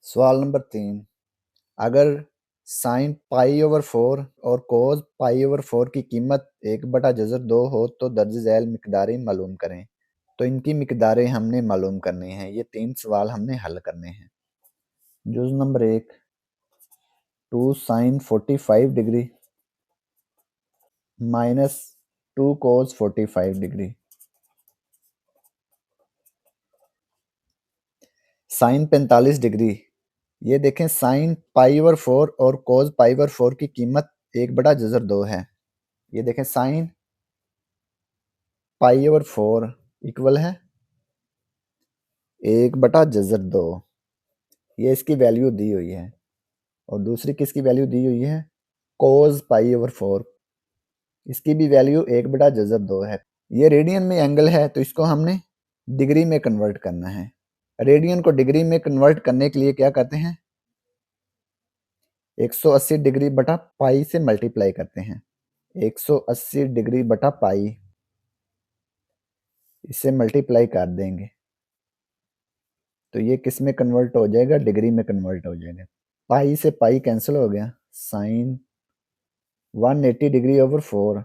सवाल नंबर 3। अगर साइन पाई/4 और कोस पाई/4 की कीमत 1/जज़र 2 हो तो दर्ज झैल मिकदारें मालूम करें। तो इनकी मिकदारें हमने मालूम करनी है। ये 3 सवाल हमने हल करने हैं। जुज़ number 1 2 sine 45 degree minus 2 cos 45 degree. Sine 45 degree. ये देखें साइन पाई/4 और कोस पाई/4 की कीमत 1/जज़र 2 है। ये देखें साइन पाई/4 इक्वल है 1/जज़र 2। ये इसकी वैल्यू दी हुई है। और दूसरी किसकी वैल्यू दी हुई है? कोस पाई/4। इसकी भी वैल्यू 1/जज़र 2 है। ये रेडियन में एंगल है तो इसको हमने डिग्री में कन्वर्ट करना है। रेडियन को डिग्री में कन्वर्ट करने के लिए क्या करते हैं? 180 डिग्री बटा पाई से मल्टीप्लाई करते हैं। 180 डिग्री बटा पाई, इससे मल्टीप्लाई कर देंगे तो ये किस में कन्वर्ट हो जाएगा? डिग्री में कन्वर्ट हो जाएगा। पाई से पाई कैंसिल हो गया। साइन 180 डिग्री ओवर 4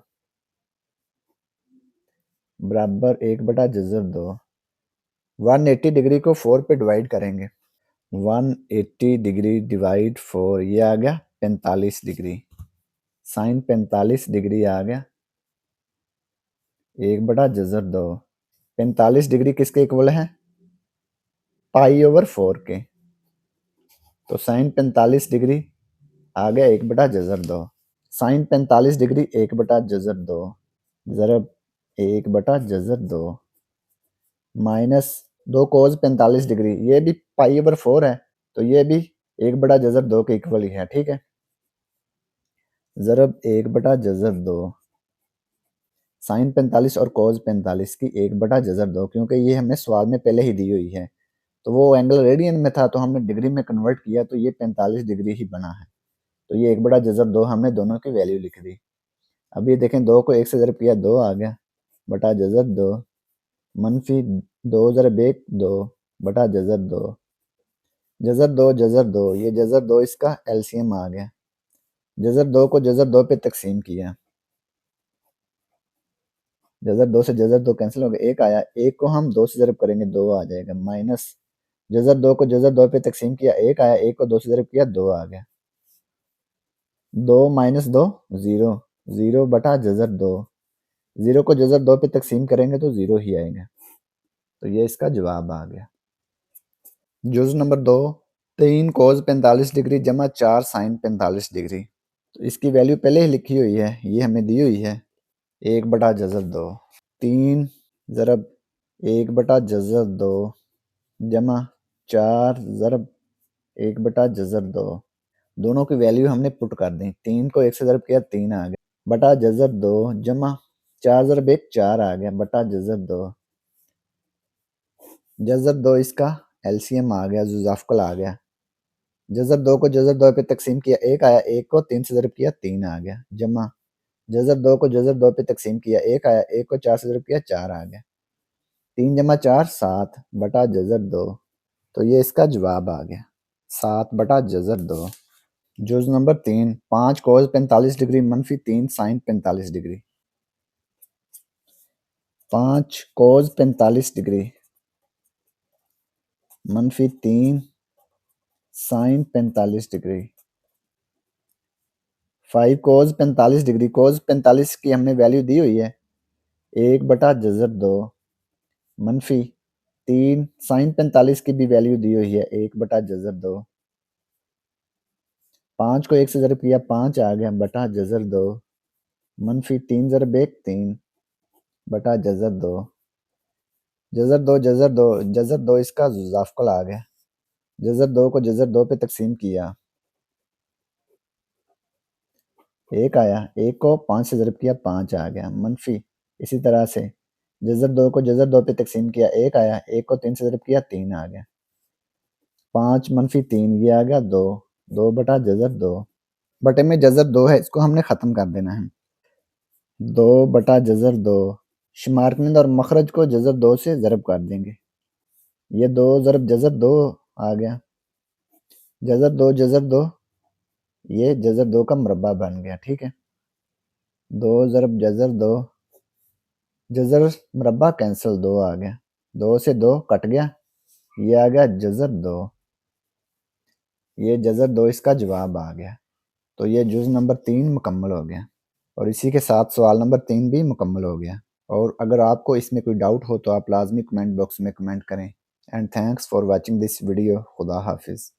बराबर 1/जज़र 2। 180 डिग्री को 4 पे डिवाइड करेंगे। 180 डिग्री डिवाइड 4, ये आ गया 45 डिग्री। साइन 45 डिग्री आ गया 1/जज़र 2। 45 डिग्री किसके इक्वल है? पाई/4 के। तो साइन 45 डिग्री आ गया 1/जज़र 2। Sine 45 degree 1/जज़र 2 ज़रब 1/जज़र 2 minus 2 cos 45 degree. ये भी पाई/4 है तो ये भी 1/जज़र 2 के इक्वल ही है। ठीक है, ज़रब 1/जज़र 2 साइन 45 और कोस 45 की 1/जज़र 2, क्योंकि ये हमें सवाल में पहले ही दी हुई है। तो वो एंगल रेडियन में था तो हमने डिग्री में कन्वर्ट किया तो ये 45 डिग्री ही बना है। तो ये 1/जज़र 2 हमने दोनों की वैल्यू लिख दी। अब ये देखें 2 को 1 से ज़रब किया 2 आ गया बटा जज़र 2 मनफी 2 ज़रब 1 2 बटा जज़र 2। जज़र 2 ये जज़र 2 इसका एलसीएम आ गया। जज़र 2 को जज़र 2 पे तकसीम किया। जज़र 2 से जज़र 2 कैंसिल हो गया, 1 आया। 1 को हम 2 से ज़रब करेंगे 2 आ जाएगा। माइनस जज़र 2 को जज़र 2 पे तकसीम किया, 1 आया। 1 को 2 से ज़रब किया 2 आ गया। 2 माइनस 2 0, 0 बटा जज़र 2। 0 को जज़र 2 पे तकसीम करेंगे तो 0 ही आएगा। तो ये इसका जवाब आ गया। जुज़ नंबर 2 3 कोस 45 डिग्री जमा 4 साइन 45 डिग्री। तो इसकी वैल्यू पहले ही लिखी हुई है, ये हमें दी हुई है 1/जज़र 2। 3 ज़रब 1/जज़र 2 जमा 4 ज़रब 1/जज़र 2। दोनों की वैल्यू हमने पुट कर दी। 3 को 1 से ज़रब किया 3 आ गया बटा जज़र 2 जमा 4 ज़रब 1 4 आ गया बटा जज़र 2। जज़र 2 इसका एलसीएम आ गया, जुज़ाफ़कल आ गया। जज़र 2 को जज़र 2 पे तकसीम किया 1 आया। 1 को 3 से ज़रब किया 3 आ गया जमा जज़र 2 को जज़र 2 पे तकसीम किया 1 आया। 1 को 4 से ज़रब किया 4 आ गया। 3 जमा 4 7 बटा जज़र 2। तो ये इसका जवाब आ गया 7/जज़र 2। जुज़ नंबर 3 5 कोस 45 डिग्री मनफी 3 साइन 45 डिग्री। 5 कोस 45 डिग्री मनफी 3 साइन 45 डिग्री। 5 कोस 45 डिग्री, कोस 45 की हमने वैल्यू दी हुई है 1/जज़र 2 मनफी 3 साइन 45 की भी वैल्यू दी हुई है 1/जज़र 2। 5 को 1 से ज़रब किया 5 आ गया बटा जज़र 2 मनफी 3 ज़रब 1 3 बटा जज़र 2। जज़र 2 इसका ज़ाफ़कल आ गया। जज़र 2 को जज़र 2 पे तकसीम किया 1 आया। 1 को 5 से ज़रब किया 5 आ गया मनफी। इसी तरह से जज़र 2 को जज़र 2 पे तकसीम किया 1 आया। 1 को 3 से ज़रब किया 3 आ गया। 5 मनफी 3 ये आ गया 2 2 बटा जज़र 2। बटे में जज़र 2 है, इसको हमने ख़त्म कर देना है। 2/जज़र 2 शुमारकंद और मखरज को जज़र 2 से ज़रब कर देंगे। ये 2 ज़रब जज़र 2 आ गया जज़र दो, ये जज़र दो का मुरब्बा बन गया, ठीक है। 2 ज़रब जज़र दो, जज़र मुरब्बा कैंसिल, 2 आ गया, 2 से 2 कट गया, ये आ गया जज़र 2, ये जज़र 2 इसका जवाब आ गया। तो ये जुज़ नंबर 3 मुकम्मल हो गया और इसी के साथ सवाल नंबर 3 भी मुकम्मल हो गया। और अगर आपको इसमें कोई डाउट हो तो आप लाज़मी कमेंट बॉक्स में कमेंट करें। And thanks for watching this video. खुदा हाफिज़।